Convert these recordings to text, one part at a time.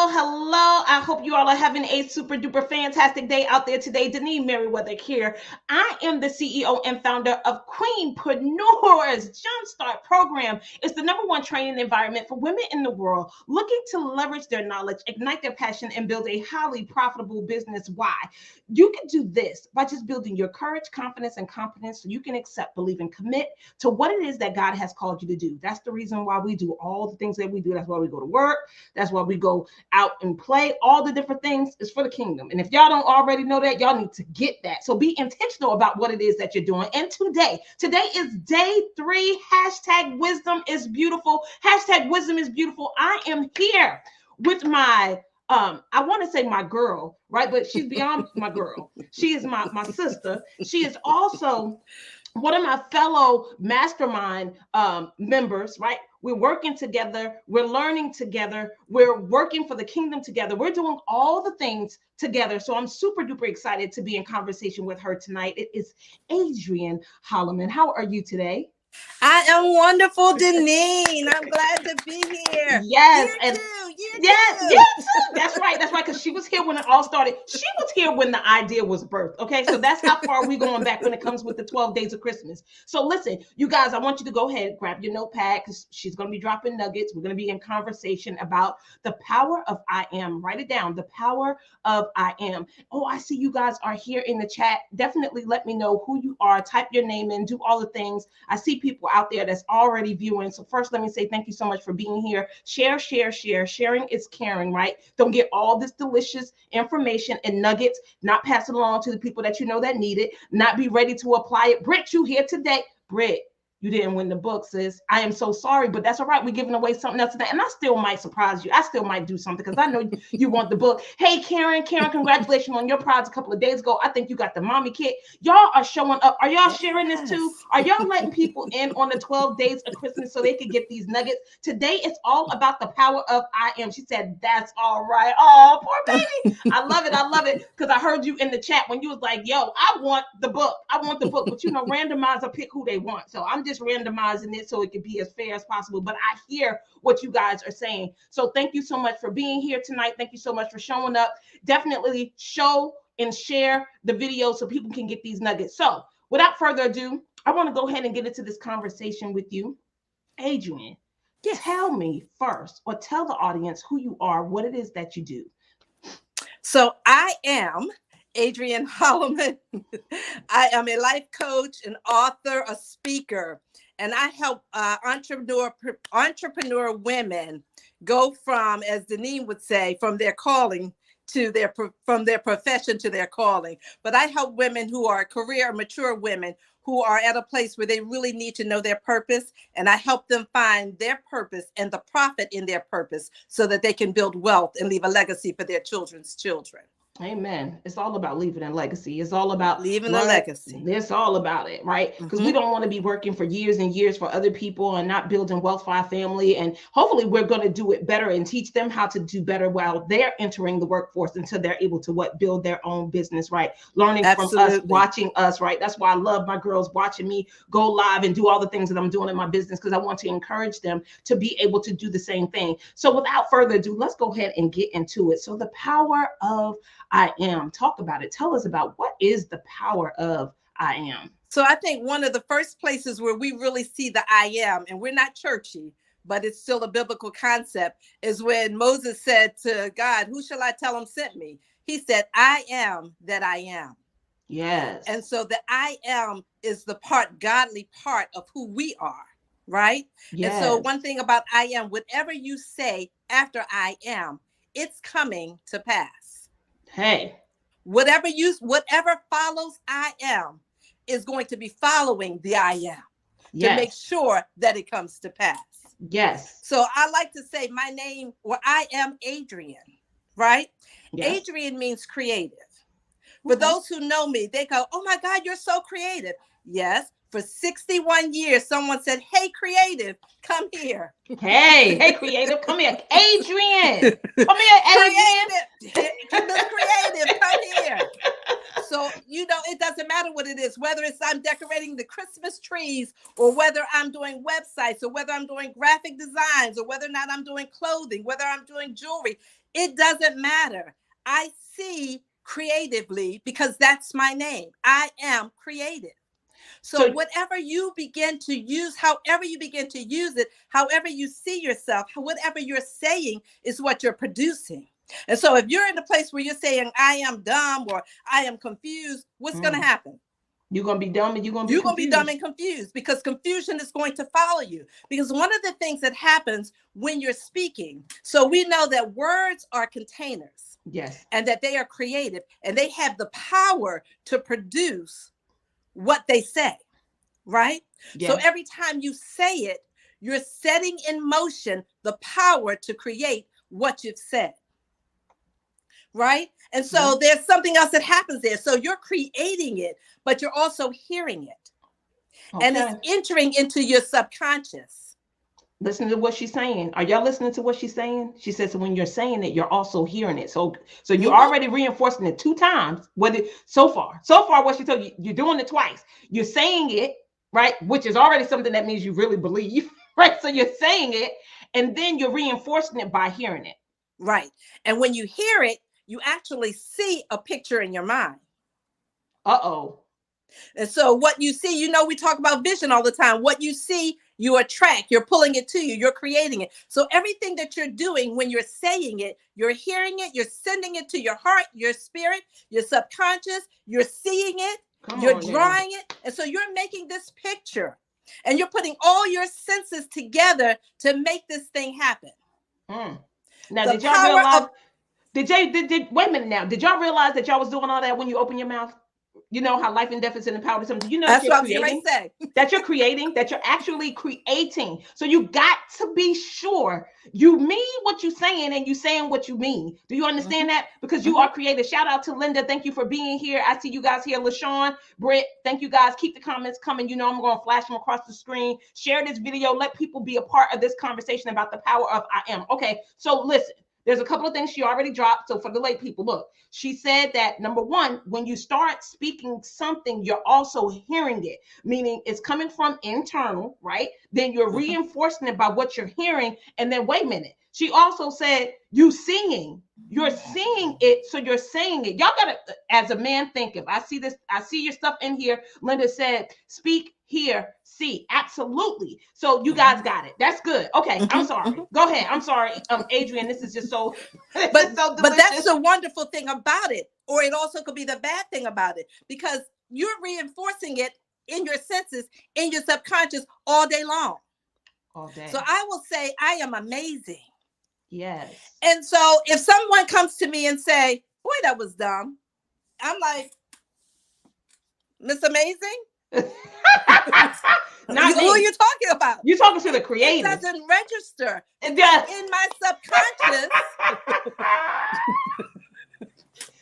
hello. I hope you all are having a super duper fantastic day out there today. Denise Merriweather here. I am the CEO and founder of Queenpreneurs Jumpstart Program. It's the number one training environment for women in the world looking to leverage their knowledge, ignite their passion, and build a highly profitable business. Why? You can do this by just building your courage, confidence, and competence so you can accept, believe, and commit to what it is that God has called you to do. That's the reason why we do all the things that we do. That's why we go to work. That's why we go out and play. All the different things is for the kingdom. And if y'all don't already know that, y'all need to get that. So be intentional about what it is that you're doing. And today is day 3. Hashtag wisdom is beautiful. Hashtag wisdom is beautiful. I am here with my I want to say my girl, right? But she's beyond my girl. She is my sister. She is also one of my fellow mastermind members, right? We're working together. We're learning together. We're working for the kingdom together. We're doing all the things together. So I'm super duper excited to be in conversation with her tonight. It is Adrienne Holliman. How are you today? I am wonderful, Deneen. I'm glad to be here. Yes, You and too. yes, yes, that's right. That's right. Because she was here when it all started. She was here when the idea was birthed. Okay, so that's how far we going back when it comes with the 12 days of Christmas. So listen, you guys, I want you to go ahead, grab your notepad because she's going to be dropping nuggets. We're going to be in conversation about the power of I am. Write it down. The power of I am. Oh, I see you guys are here in the chat. Definitely let me know who you are. Type your name in. Do all the things. I see people out there that's already viewing. So first, let me say thank you so much for being here. Share, share, share. Sharing is caring, right? Don't get all this delicious information and nuggets, not pass it along to the people that you know that need it, not be ready to apply it. Britt, you here today. Britt, you didn't win the book, sis. I am so sorry, but that's all right. We're giving away something else today. And I still might surprise you. I still might do something because I know you want the book. Hey, Karen, congratulations on your prize a couple of days ago. I think you got the mommy kit. Y'all are showing up. Are y'all sharing this too? Are y'all letting people in on the 12 days of Christmas so they can get these nuggets? Today, it's all about the power of I am. She said, that's all right. Oh, poor baby. I love it. I love it because I heard you in the chat when you was like, yo, I want the book. I want the book. But you know, randomizer pick who they want. So I'm just randomizing it so it can be as fair as possible. But I hear what you guys are saying. So thank you so much for being here tonight. Thank you so much for showing up. Definitely show and share the video so people can get these nuggets. So without further ado, I want to go ahead and get into this conversation with you. Adrienne, tell me first, or tell the audience who you are, what it is that you do. So I am Adrienne Holliman. I am a life coach, an author, a speaker, and I help entrepreneur women go from, as Deneen would say, from their calling to from their profession to their calling. But I help women who are career mature women who are at a place where they really need to know their purpose. And I help them find their purpose and the profit in their purpose so that they can build wealth and leave a legacy for their children's children. Amen. It's all about leaving a legacy. It's all about leaving a legacy. It's all about it, right? Because we don't want to be working for years and years for other people and not building wealth for our family. And hopefully we're going to do it better and teach them how to do better while they're entering the workforce until they're able to build their own business, right? Learning from us, watching us, right? That's why I love my girls watching me go live and do all the things that I'm doing in my business because I want to encourage them to be able to do the same thing. So without further ado, let's go ahead and get into it. So the power of I am. Talk about it. Tell us about what is the power of I am. So I think one of the first places where we really see the I am, and we're not churchy, but it's still a biblical concept, is when Moses said to God, who shall I tell him sent me? He said, I am that I am. Yes. And so the I am is the godly part of who we are, right? Yes. And so one thing about I am, whatever you say after I am, it's coming to pass. Hey, whatever follows I am is going to be following the I am to make sure that it comes to pass. Yes. So I like to say my name, or I am Adrienne, right? Yes. Adrienne means creative. For those who know me, they go, oh my God, you're so creative. Yes. For 61 years, someone said, hey, creative, come here. Hey, creative, come here. Adrienne, come here, Adrienne. Creative, come here. So, it doesn't matter what it is, whether it's I'm decorating the Christmas trees or whether I'm doing websites or whether I'm doing graphic designs or whether or not I'm doing clothing, whether I'm doing jewelry. It doesn't matter. I see creatively because that's my name. I am creative. So whatever you begin to use, however you begin to use it, however you see yourself, whatever you're saying is what you're producing. And so if you're in a place where you're saying, I am dumb or I am confused, what's going to happen? You're going to be dumb and you're going to be dumb and confused because confusion is going to follow you. Because one of the things that happens when you're speaking, so we know that words are containers. Yes. And that they are creative and they have the power to produce what they say, right? Yes. So every time you say it, you're setting in motion the power to create what you've said. Right? And so there's something else that happens there. So you're creating it, but you're also hearing it. Okay. And it's entering into your subconscious. Listen to what she's saying. Are y'all listening to what she's saying? She says when you're saying it, you're also hearing it. So you're already reinforcing it 2 times. So far what she told you, you're doing it twice. You're saying it, right? Which is already something that means you really believe, right? So you're saying it, and then you're reinforcing it by hearing it. Right. And when you hear it, you actually see a picture in your mind. Uh-oh. And so what you see, you know, we talk about vision all the time. What you see, you attract, you're pulling it to you, you're creating it. So everything that you're doing when you're saying it, you're hearing it, you're sending it to your heart, your spirit, your subconscious, you're seeing it, you're drawing it. And so you're making this picture and you're putting all your senses together to make this thing happen. Now, did y'all realize, wait a minute now, did y'all realize that y'all was doing all that when you open your mouth? You know how life and death is in the power of something. You know that's what I'm going to say. That you're creating, that you're actually creating. So you got to be sure you mean what you're saying and you saying what you mean. Do you understand that? Because you are creative. Shout out to Linda. Thank you for being here. I see you guys here. LaShawn, Britt, thank you guys. Keep the comments coming. You know I'm going to flash them across the screen. Share this video. Let people be a part of this conversation about the power of I am. Okay, so listen. There's a couple of things she already dropped. So for the late people, look, she said that number 1, when you start speaking something, you're also hearing it, meaning it's coming from internal, right? Then you're reinforcing it by what you're hearing. And then wait a minute. She also said you're seeing it. So you're saying it. Y'all got to, as a man, think if I see this, I see your stuff in here. Linda said, speak, hear, see. Absolutely. So you guys got it. That's good. Okay. I'm sorry. Go ahead. I'm sorry. Adrienne, this is just so, but that's the wonderful thing about it. Or it also could be the bad thing about it because you're reinforcing it in your senses, in your subconscious all day long. All day. So I will say, I am amazing. Yes. And so if someone comes to me and say, boy, that was dumb. I'm like, Miss Amazing? Who are you talking about? You're talking to the creator. It doesn't register. It does. In my subconscious.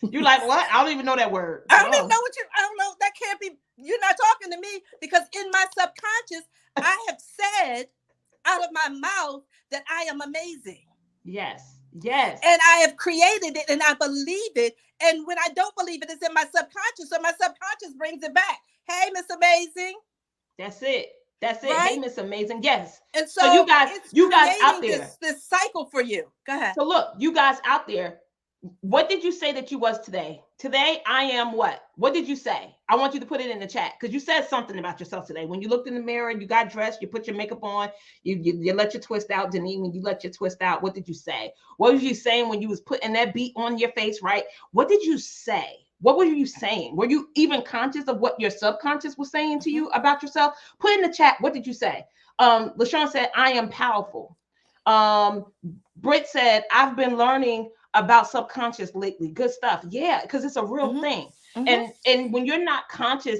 You're like, what? I don't even know that word. I don't even know I don't know. That can't be, you're not talking to me because in my subconscious, I have said out of my mouth that I am amazing. Yes. Yes. And I have created it and I believe it. And when I don't believe it, it's in my subconscious. So my subconscious brings it back. Hey, Miss Amazing. That's it. That's it. Right? Hey, Miss Amazing. Yes. And so you guys out there. This cycle for you. Go ahead. So look, you guys out there, what did you say that you was today? Today, I am what? What did you say? I want you to put it in the chat because you said something about yourself today. When you looked in the mirror, you got dressed, you put your makeup on, you let your twist out. Denise, when you let your twist out, what did you say? What was you saying when you was putting that beat on your face, right? What did you say? What were you saying? Were you even conscious of what your subconscious was saying to you about yourself? Put in the chat, what did you say? LaShawn said, I am powerful. Britt said, I've been learning about subconscious lately. Good stuff. Yeah, because it's a real thing. And when you're not conscious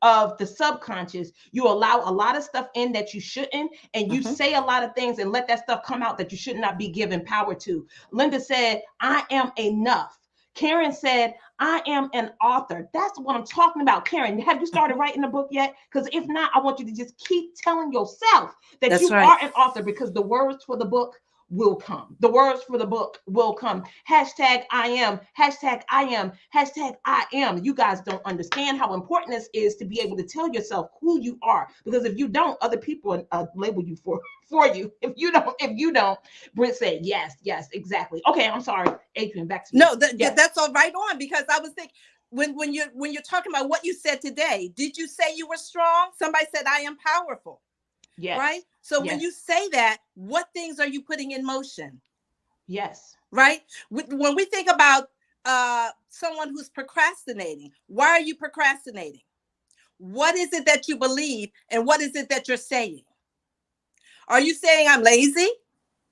of the subconscious, you allow a lot of stuff in that you shouldn't, and you say a lot of things and let that stuff come out that you should not be given power to. Linda said, I am enough. Karen said, I am an author. That's what I'm talking about. Karen, have you started writing a book yet? Because if not, I want you to just keep telling yourself that you are an author, because the words for the book will come. The words for the book will come. Hashtag I am, hashtag I am, hashtag I am. You guys don't understand how important this is to be able to tell yourself who you are. Because if you don't, other people label you for you. If you don't, Britt said, yes, exactly. Okay, I'm sorry. Adrienne, back to you. No, Yes. that's all right on, because I was thinking, when you're talking about what you said today, did you say you were strong? Somebody said, I am powerful. Yes. Right? So yes. when you say that, what things are you putting in motion? Yes. Right? When we think about someone who's procrastinating, why are you procrastinating? What is it that you believe, and what is it that you're saying? Are you saying I'm lazy?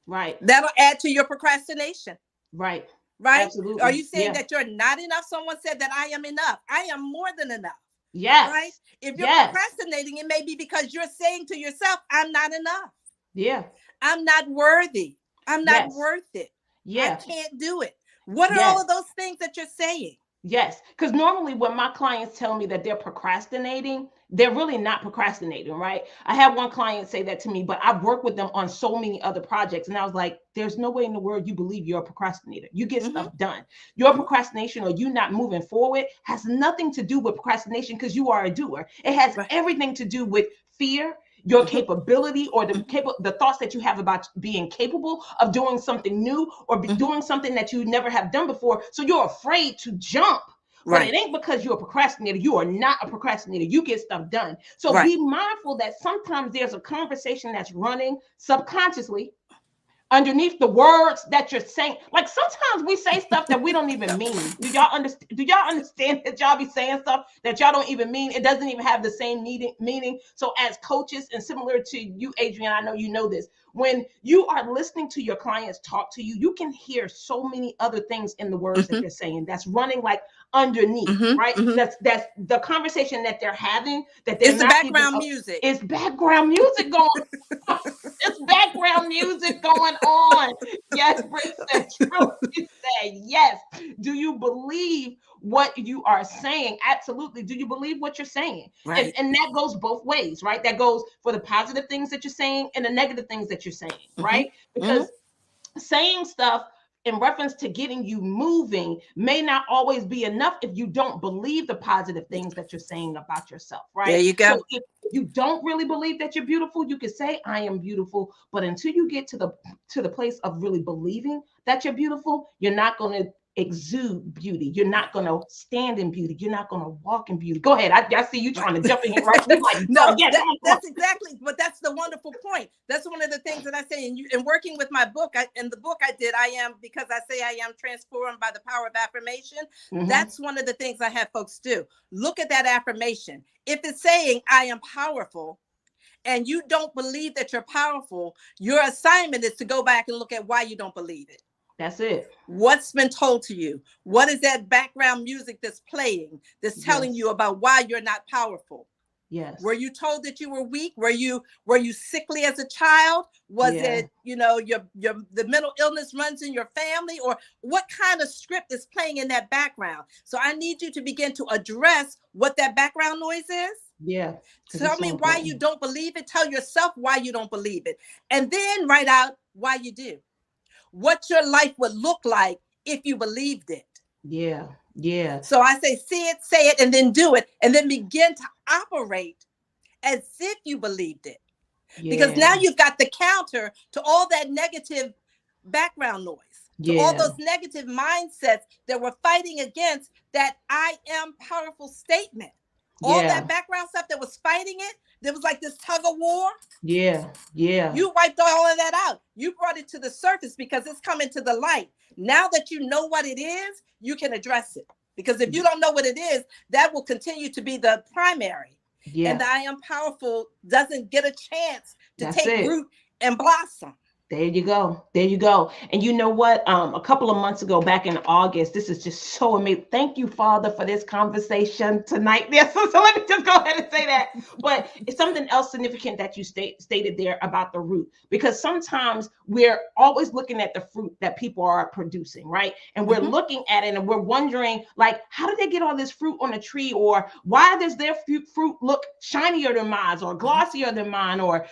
Right. That'll add to your procrastination. Right. Right? Absolutely. Are you saying that you're not enough? Someone said that I am enough. I am more than enough. Yes. Right? If you're procrastinating, it may be because you're saying to yourself, I'm not enough. Yeah. I'm not worthy. I'm not worth it. Yeah. I can't do it. What are all of those things that you're saying? Yes, because normally when my clients tell me that they're procrastinating, they're really not procrastinating, right? I had one client say that to me, but I've worked with them on so many other projects. And I was like, there's no way in the world you believe you're a procrastinator. You get stuff done. Your procrastination or you not moving forward has nothing to do with procrastination, because you are a doer. It has everything to do with fear, your capability, or the thoughts that you have about being capable of doing something new, or doing something that you never have done before. So you're afraid to jump. But it ain't because you're a procrastinator. You are not a procrastinator. You get stuff done. So be mindful that sometimes there's a conversation that's running subconsciously underneath the words that you're saying. Like sometimes we say stuff that we don't even mean. Do y'all understand that y'all be saying stuff that y'all don't even mean? It doesn't even have the same meaning. So as coaches, and similar to you, Adrienne, I know you know this, when you are listening to your clients talk to you, you can hear so many other things in the words that they're saying that's running like underneath, right? That's the conversation that they're having, that they're it's the background music. It's background music going on. It's background music going on. Yes, Britt said, truly said, yes. Do you believe what you are saying? Absolutely. Do you believe what you're saying? Right. And that goes both ways, right? That goes for the positive things that you're saying and the negative things that you're saying, right? Because saying stuff in reference to getting you moving may not always be enough if you don't believe the positive things that you're saying about yourself, right? There you go. So if you don't really believe that you're beautiful, you can say I am beautiful, but until you get to the place of really believing that you're beautiful, you're not going to exude beauty. You're not going to stand in beauty. You're not going to walk in beauty. Go ahead. I see you trying to jump in here, right? Like, no, that's exactly, but that's the wonderful point. That's one of the things that I say in working with my book. In the book I did, I am, because I say I am transformed by the power of affirmation. That's one of the things I have folks do. Look at that affirmation. If it's saying I am powerful, and you don't believe that you're powerful, your assignment is to go back and look at why you don't believe it. That's it. What's been told to you? What is that background music that's playing, that's telling you about why you're not powerful? Yes. Were you told that you were weak? Were you sickly as a child? Was it, the mental illness runs in your family? Or what kind of script is playing in that background? So I need you to begin to address what that background noise is. Yeah. Tell me why you don't believe it. Tell yourself why you don't believe it. And then write out why you do. What your life would look like if you believed it. Yeah. Yeah. So I say, see it, say it, and then do it. And then begin to operate as if you believed it. Yeah. Because now you've got the counter to all that negative background noise. To all those negative mindsets that we're fighting against that I am powerful statement. All that background stuff that was fighting it, there was like this tug of war. Yeah. You wiped all of that out. You brought it to the surface because it's coming to the light. Now that you know what it is, you can address it. Because if you don't know what it is, that will continue to be the primary. Yeah. And the I am powerful doesn't get a chance to take root and blossom. There you go. There you go. And you know what? A couple of months ago, back in August, this is just so amazing. Thank you, Father, for this conversation tonight. Yes, so let me just go ahead and say that. But it's something else significant that you stated there about the root, because sometimes we're always looking at the fruit that people are producing, right? And we're looking at it and we're wondering, like, how did they get all this fruit on a tree? Or why does their fruit look shinier than mine or glossier than mine? Or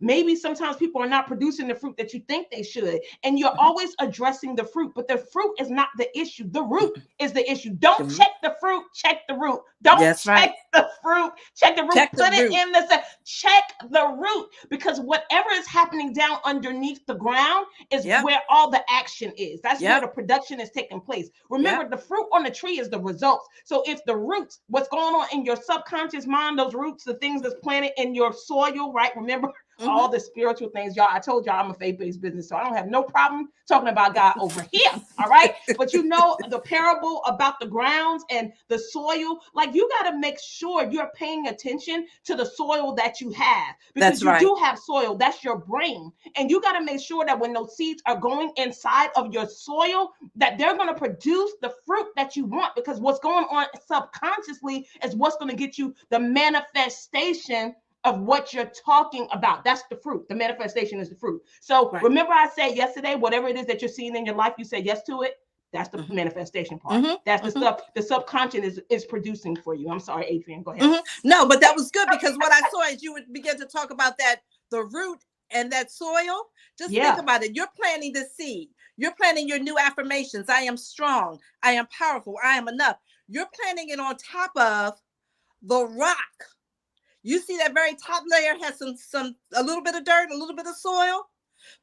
maybe sometimes people are not producing the fruit that you think they should. And you're always addressing the fruit, but the fruit is not the issue. The root is the issue. Don't check the fruit, check the root. Don't check the fruit, check the root. Put it in the check the root, because whatever is happening down underneath the ground is where all the action is. That's where the production is taking place. Remember, the fruit on the tree is the results. So if the roots, what's going on in your subconscious mind, those roots, the things that's planted in your soil, right? Remember all the spiritual things, y'all. I told y'all I'm a faith-based business, so I don't have no problem talking about God over here. All right. But you know, the parable about the grounds and the soil, like, you got to make sure you're paying attention to the soil that you have, because you do have soil. That's your brain. And you got to make sure that when those seeds are going inside of your soil, that they're going to produce the fruit that you want, because what's going on subconsciously is what's going to get you the manifestation of what you're talking about. That's the fruit. The manifestation is the fruit. So remember I said yesterday, whatever it is that you're seeing in your life, you said yes to it. That's the manifestation part. That's the stuff the subconscious is producing for you. I'm sorry, Adrienne, go ahead. No, but that was good, because what I saw as you would begin to talk about that, the root and that soil, just think about it. You're planting the seed. You're planting your new affirmations. I am strong. I am powerful. I am enough. You're planting it on top of the rock. You see that very top layer has a little bit of dirt, a little bit of soil,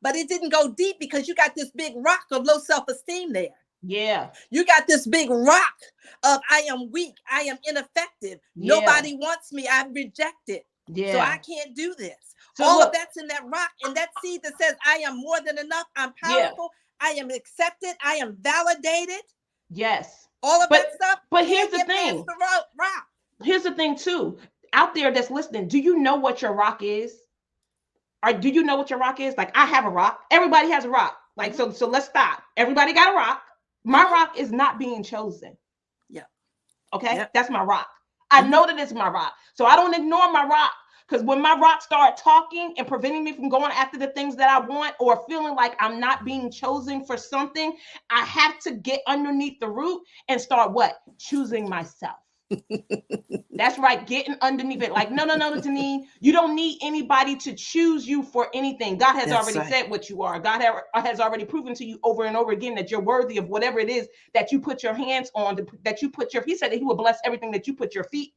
but it didn't go deep, because you got this big rock of low self-esteem there. Yeah. You got this big rock of I am weak. I am ineffective. Nobody wants me. I'm rejected. So I can't do this. So all of that's in that rock, and that seed that says I am more than enough. I'm powerful. I am accepted. I am validated. Yes. All of that stuff. But here's the thing. The rock. Here's the thing too. Out there that's listening, do you know what your rock is? Or do you know what your rock is? Like, I have a rock. Everybody has a rock. Like, so let's stop. Everybody got a rock. My rock is not being chosen. Yeah. Okay. That's my rock. I know that it's my rock. So I don't ignore my rock, because when my rock start talking and preventing me from going after the things that I want, or feeling like I'm not being chosen for something, I have to get underneath the root and start choosing myself. That's right. Getting underneath it. Like, no, Janine, you don't need anybody to choose you for anything. God has already said what you are. God has already proven to you over and over again that you're worthy of whatever it is that you put your hands on, he said that he will bless everything that you put your feet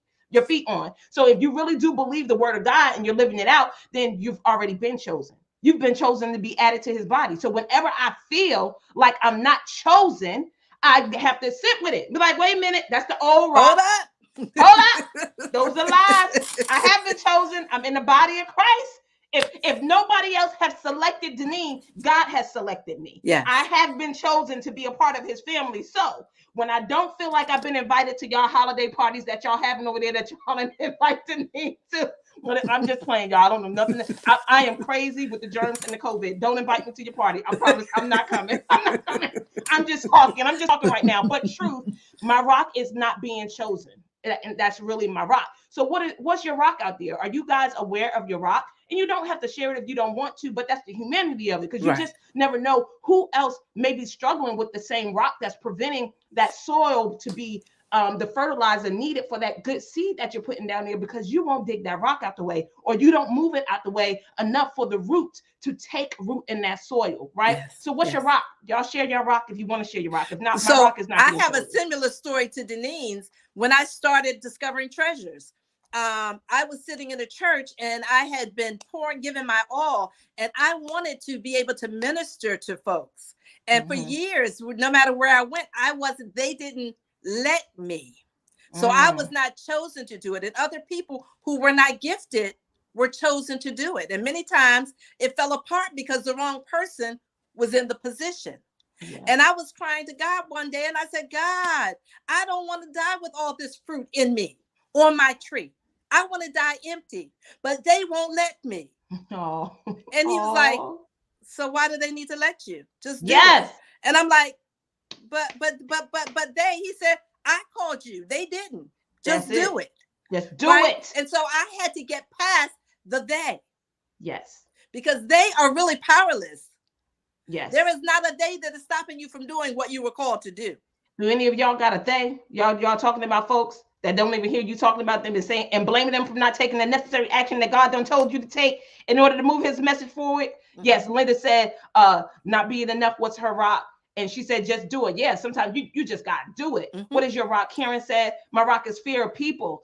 on. So if you really do believe the word of God and you're living it out, then you've already been chosen. You've been chosen to be added to his body. So whenever I feel like I'm not chosen, I have to sit with it. Be like, wait a minute, that's the old rock. Hold up. Those are lies. I have been chosen. I'm in the body of Christ. If nobody else has selected Deneen, God has selected me. Yeah. I have been chosen to be a part of his family. So when I don't feel like I've been invited to y'all holiday parties that y'all having over there, that y'all invite Deneen to, I'm just playing, y'all. I don't know nothing. I am crazy with the germs and the COVID. Don't invite me to your party. I promise I'm not coming. I'm just talking right now. But truth, my rock is not being chosen. And that's really my rock. So what's your rock out there? Are you guys aware of your rock? And you don't have to share it if you don't want to, but that's the humanity of it, because you just never know who else may be struggling with the same rock that's preventing that soil to be the fertilizer needed for that good seed that you're putting down there, because you won't dig that rock out the way, or you don't move it out the way enough for the roots to take root in that soil, right? So what's your rock? Y'all share your rock if you want to share your rock. If not, my rock is not. I have a similar story to Deneen's. When I started Discovering Treasures, I was sitting in a church and I had been giving my all, and I wanted to be able to minister to folks. And for years, no matter where I went, they didn't let me. So I was not chosen to do it. And other people who were not gifted were chosen to do it. And many times it fell apart because the wrong person was in the position. Yeah. And I was crying to God one day and I said, God, I don't want to die with all this fruit in me on my tree. I want to die empty, but they won't let me. Oh. And he was like, so why do they need to let you? Just do it. And I'm like, but he said, I called you. They didn't. Just do it. Just do it. And so I had to get past the they. Yes. Because they are really powerless. Yes. There is not a day that is stopping you from doing what you were called to do. Do any of y'all got a thing? Y'all talking about folks that don't even hear you talking about them and saying and blaming them for not taking the necessary action that God done told you to take in order to move his message forward? Mm-hmm. Yes, Linda said, not being enough, what's her rock? And she said, just do it. Yeah, sometimes you just gotta do it. Mm-hmm. What is your rock? Karen said, my rock is fear of people.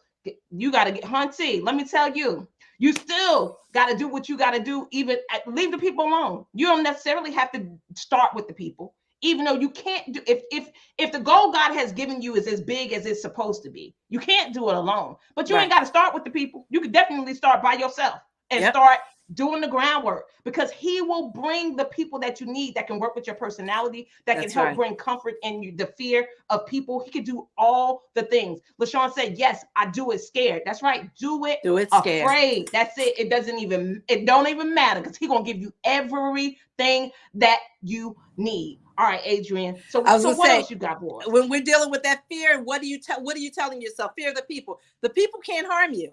You gotta get Hunty. Let me tell you, you still gotta do what you gotta do, even leave the people alone. You don't necessarily have to start with the people. Even though you can't do, if the goal God has given you is as big as it's supposed to be, you can't do it alone. But you ain't got to start with the people. You could definitely start by yourself and start doing the groundwork, because he will bring the people that you need that can work with your personality, that can help bring comfort in you, the fear of people. He could do all the things. LaShawn said, yes, I do it scared. That's right. Do it scared. Afraid. That's it. It don't even matter, because he's going to give you everything that you need. All right, Adrienne. So what else you got for us? When we're dealing with that fear, what are you telling yourself? Fear of the people. The people can't harm you.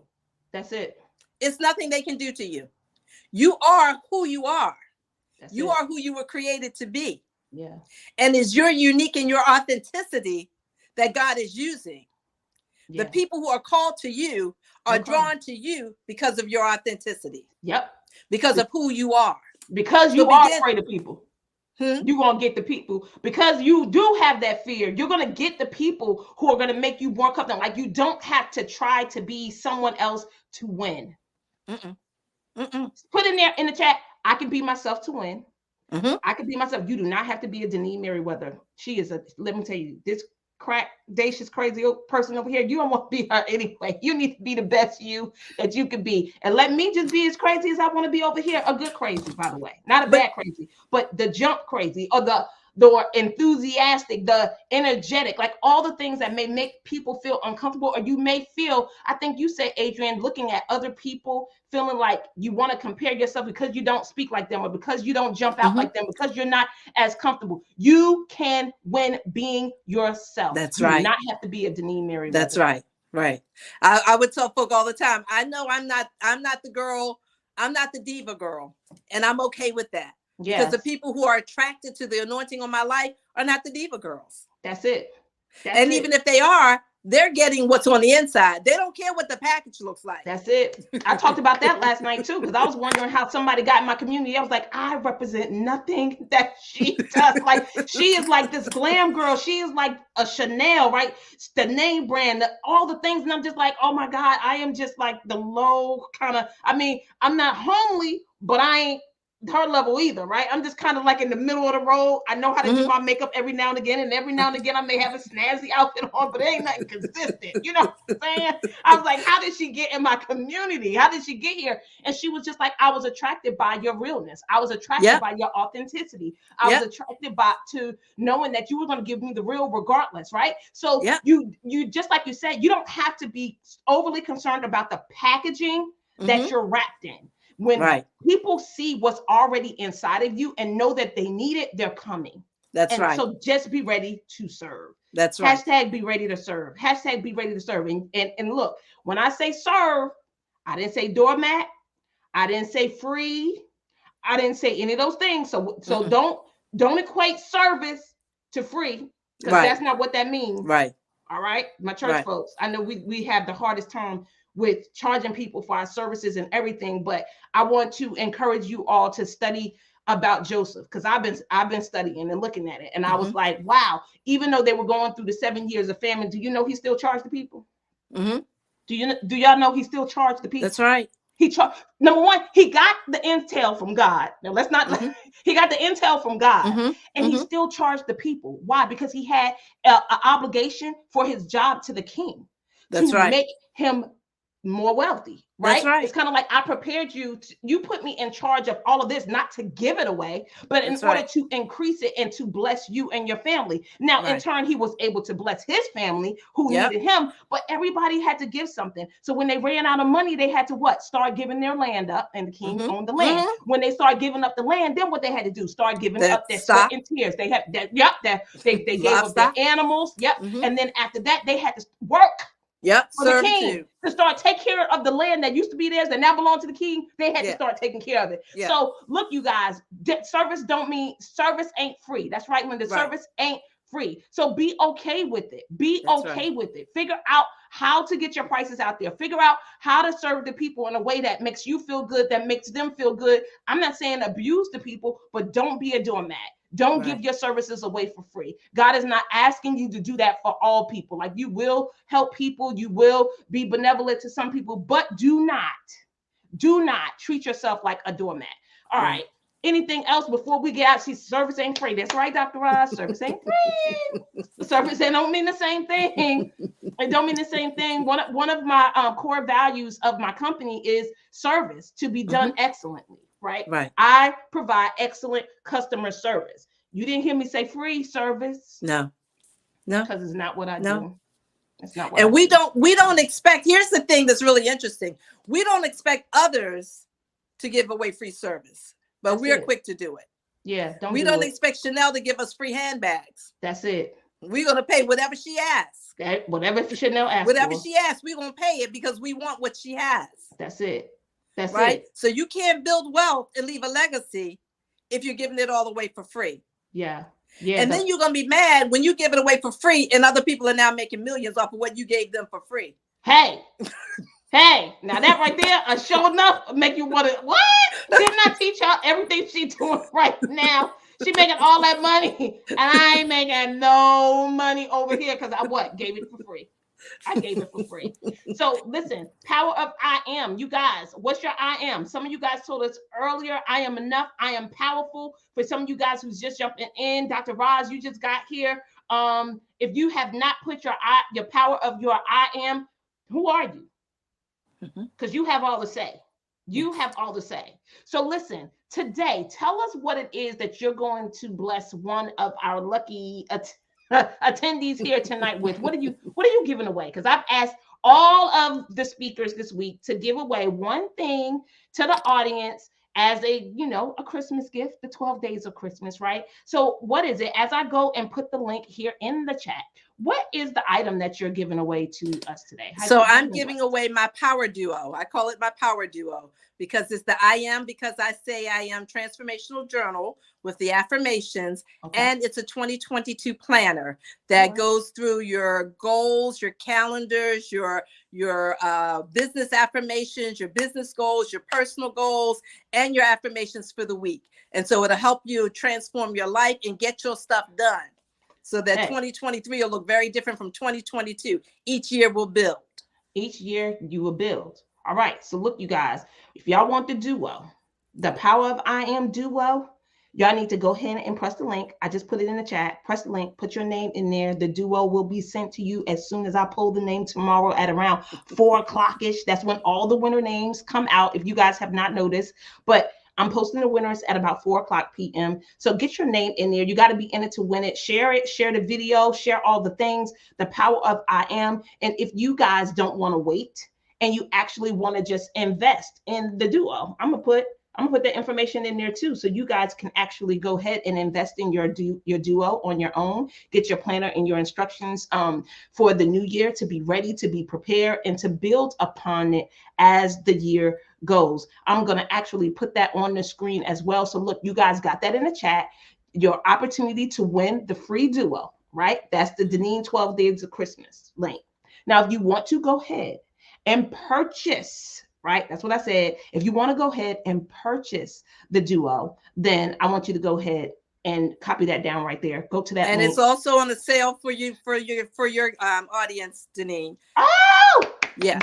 That's it. It's nothing they can do to you. You are who you are. You are who you were created to be. Yeah. And it's your unique and your authenticity that God is using. Yeah. The people who are called to you are drawn to you because of your authenticity. Yep. Because of who you are. Because you are afraid of people. You're going to get the people, because you do have that fear. You're going to get the people who are going to make you more comfortable. Like, you don't have to try to be someone else to win. Put in there in the chat, I can be myself to win. I can be myself. You do not have to be a Denise Merriweather. She is let me tell you, this crackdacious, crazy person over here, you don't want to be her anyway. You need to be the best you that you can be. And let me just be as crazy as I want to be over here. A good crazy, by the way. Not a bad crazy, but the jump crazy, or the enthusiastic, the energetic, like all the things that may make people feel uncomfortable, or you may feel, I think you said, Adrienne, looking at other people, feeling like you want to compare yourself because you don't speak like them, or because you don't jump out like them, because you're not as comfortable. You can win being yourself. That's right. You do not have to be a Denise Merriweather. That's right. Right. I would tell folk all the time, I know I'm not the girl, I'm not the diva girl, and I'm okay with that. Yes. Because the people who are attracted to the anointing on my life are not the diva girls. That's it. Even if they are, they're getting what's on the inside. They don't care what the package looks like. That's it. I talked about that last night too, because I was wondering how somebody got in my community. I was like, I represent nothing that she does. Like, she is like this glam girl. She is like a Chanel, right? The name brand, all the things. And I'm just like, oh my God, I am just like the low kind of, I mean, I'm not homely, but I ain't her level either, right? I'm just kind of like in the middle of the road. I know how to do my makeup every now and again, every now and again I may have a snazzy outfit on, but it ain't nothing consistent. You know what I'm saying? I was like, how did she get in my community? How did she get here? And she was just like, I was attracted by your realness. I was attracted by your authenticity. I was attracted to knowing that you were going to give me the real regardless, right? So you just like you said, you don't have to be overly concerned about the packaging that you're wrapped in. When people see what's already inside of you and know that they need it, they're coming. That's right. So just be ready to serve. That's right. Hashtag be ready to serve. Hashtag be ready to serve. And look, when I say serve, I didn't say doormat. I didn't say free. I didn't say any of those things. So don't equate service to free, because that's not what that means. Right. All right. My church folks, I know we have the hardest time with charging people for our services and everything, but I want to encourage you all to study about Joseph, because I've been studying and looking at it, and I was like, wow, even though they were going through the 7 years of famine, do you know he still charged the people? Do y'all know he still charged the people? That's right. Number one, he got the intel from God. Now let's not he got the intel from God, and he still charged the people. Why? Because he had an obligation for his job to the king. That's to make him more wealthy, right? That's right. It's kind of like, I prepared you, you put me in charge of all of this, not to give it away, but in order to increase it and to bless you and your family. Now, in turn, he was able to bless his family who needed him, but everybody had to give something. So when they ran out of money, they had to start giving their land up, and the king owned the land. When they started giving up the land, then what they had to do? Start giving up their sweat and tears. They have that, they gave up their animals, and then after that, they had to work Yep, For the king servitude. to start take care of the land that used to be theirs that now belong to the king. They had to Yeah. start taking care of it. Yeah. So look, you guys, service don't mean service ain't free. That's right. When the Right. service ain't free. So be okay with it. Be That's okay right. with it. Figure out how to get your prices out there. Figure out how to serve the people in a way that makes you feel good, that makes them feel good. I'm not saying abuse the people, but don't be a doormat. Don't give Right. your services away for free. God is not asking you to do that for all people. Like, you will help people, you will be benevolent to some people, but do not treat yourself like a doormat. All Right. right. Anything else before we get out? See, service ain't free. That's right, Dr. Ross. Service ain't free. Service, they don't mean the same thing. It don't mean the same thing. One of my core values of my company is service to be done excellently, right? Right. I provide excellent customer service. You didn't hear me say free service. No. No. Because it's not what I No. do. It's not what And I we do. don't expect, here's the thing that's really interesting. We don't expect others to give away free service, but That's we're it. quick to do it. Yeah, We do don't it. expect Chanel to give us free handbags. That's it. We're going to pay whatever she asks. Whatever Chanel asks Whatever for. she asks, we're going to pay it because we want what she has. That's it. That's right? it. So you can't build wealth and leave a legacy if you're giving it all away for free. Yeah. Yeah. And then you're going to be mad when you give it away for free and other people are now making millions off of what you gave them for free. Hey, now that right there, sure enough, make you want to, what? Didn't I teach her everything she's doing right now? She making all that money, and I ain't making no money over here because I gave it for free. I gave it for free. So listen, power of I am. You guys, what's your I am? Some of you guys told us earlier, I am enough. I am powerful. For some of you guys who's just jumping in, Dr. Roz, you just got here. If you have not put your power of your I am, who are you? Because you have all to say. You have all to say. So listen, today, tell us what it is that you're going to bless one of our lucky attendees here tonight with. What are you giving away? Because I've asked all of the speakers this week to give away one thing to the audience as a Christmas gift, the 12 days of Christmas, right? So what is it? As I go and put the link here in the chat, what is the item that you're giving away to us today? So I'm giving away my power duo. I call it my power duo because it's the I am because I say I am transformational journal with the affirmations. Okay. And it's a 2022 planner that goes through your goals, your calendars, your business affirmations, your business goals, your personal goals, and your affirmations for the week. And so it'll help you transform your life and get your stuff done. So that 2023 will look very different from 2022. Each year will build. Each year you will build. All right. So look, you guys, if y'all want the duo, the power of I am duo, y'all need to go ahead and press the link. I just put it in the chat. Press the link, put your name in there. The duo will be sent to you as soon as I pull the name tomorrow at around 4:00-ish. That's when all the winner names come out. If you guys have not noticed, but I'm posting the winners at about 4:00 p.m. So get your name in there. You got to be in it to win it. Share the video, share all the things, the power of I am. And if you guys don't want to wait and you actually want to just invest in the duo, I'm gonna put that information in there too. So you guys can actually go ahead and invest in your duo on your own. Get your planner and your instructions for the new year to be ready, to be prepared, and to build upon it as the year goes. I'm going to actually put that on the screen as well. So look, you guys got that in the chat. Your opportunity to win the free duo, right? That's the Deneen 12 Days of Christmas link. Now, if you want to go ahead and purchase, right? That's what I said. If you want to go ahead and purchase the duo, then I want you to go ahead and copy that down right there. Go to that and link. It's also on a sale for your audience, Deneen. Oh, yes.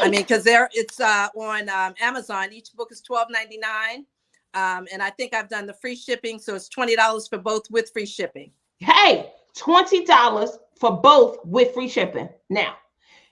I mean, because it's on Amazon. Each book is $12.99. And I think I've done the free shipping. So it's $20 for both with free shipping. Hey, $20 for both with free shipping. Now,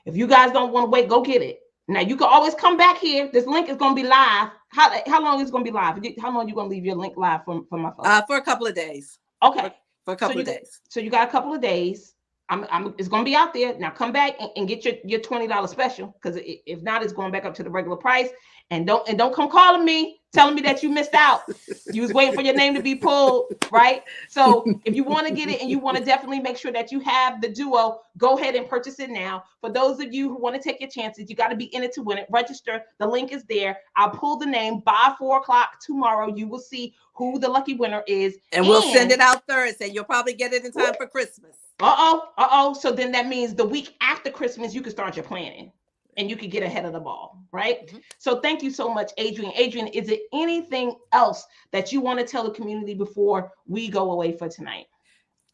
if you guys don't want to wait, go get it. Now, you can always come back here. This link is going to be live. How long is it going to be live? How long are you going to leave your link live for my phone? For a couple of days. Okay. For a couple of days. So you got a couple of days. It's going to be out there. Now come back and get your $20 special, because if not, it's going back up to the regular price. And don't come calling me telling me that you missed out. You was waiting for your name to be pulled, right? So if you want to get it and you want to definitely make sure that you have the duo, go ahead and purchase it now. For those of you who want to take your chances, you got to be in it to win it. Register. The link is there. I'll pull the name by 4 o'clock tomorrow. You will see who the lucky winner is. And we'll send it out Thursday. You'll probably get it in time for Christmas. So then that means the week after Christmas, you can start your planning. And you could get ahead of the ball, right? Mm-hmm. So thank you so much, Adrienne. Adrienne, is there anything else that you want to tell the community before we go away for tonight?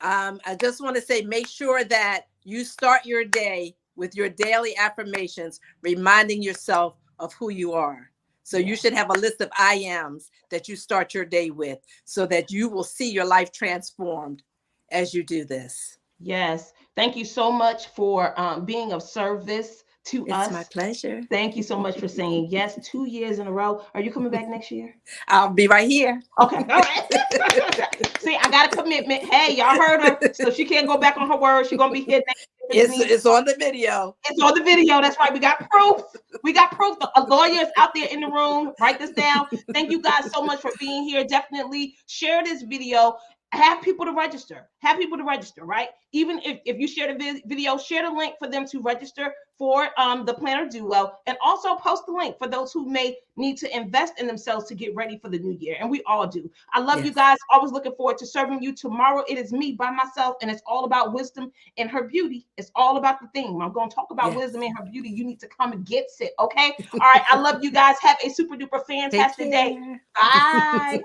I just want to say, make sure that you start your day with your daily affirmations, reminding yourself of who you are. So you should have a list of I ams that you start your day with so that you will see your life transformed as you do this. Yes. Thank you so much for being of service to us. It's my pleasure. Thank you so much for saying yes 2 years in a row. Are you coming back next year? I'll be right here. Okay. All right. See, I got a commitment. Hey, y'all heard her. So she can't go back on her word. She's going to be here next year. It's on the video. It's on the video. That's right. We got proof. We got proof. A lawyer is out there in the room. Write this down. Thank you guys so much for being here. Definitely share this video. Have people to register. Right? Even if you share the video, share the link for them to register for the Planner Duo, and also post the link for those who may need to invest in themselves to get ready for the new year. And we all do. I love you guys. Always looking forward to serving you. Tomorrow it is me by myself, and it's all about wisdom and her beauty. It's all about the theme. I'm going to talk about wisdom and her beauty. You need to come and get it. Okay. All right. I love you guys. Have a super duper fantastic day. Bye.